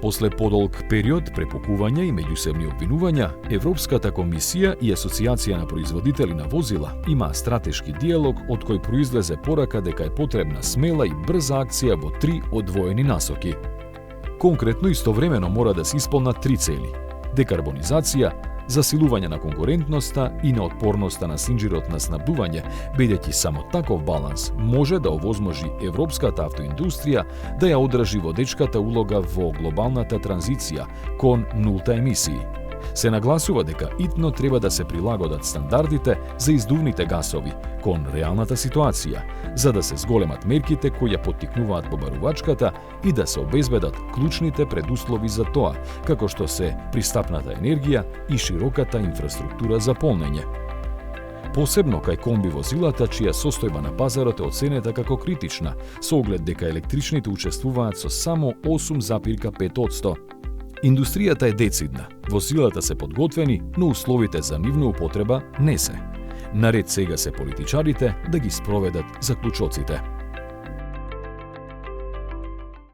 После подолг период препукувања и меѓусебни обвинувања, Европската комисија и Асоциација на производители на возила има стратешки диалог од кој произлезе порака дека е потребна смела и брза акција во 3 одвоени насоки. Конкретно истовремено мора да се исполнат 3 цели: декарбонизација, засилување на конкурентноста и на отпорноста на синџирот на снабдување, бидејќи само таков баланс може да овозможи европската автоиндустрија да ја одржи водечката улога во глобалната транзиција кон нулта емисии. Се нагласува дека итно треба да се прилагодат стандардите за издувните гасови кон реалната ситуација, за да се зголемат мерките кои ја поттикнуваат побарувачката и да се обезбедат клучните предуслови за тоа, како што се пристапната енергија и широката инфраструктура за полнење. Посебно кај комби возилата, чија состојба на пазарот е оценета како критична, со оглед дека електричните учествуваат со само 8,5%. Индустријата е децидна, возилата се подготвени, но условите за нивна употреба не се. Наред сега се политичарите да ги спроведат заклучоците.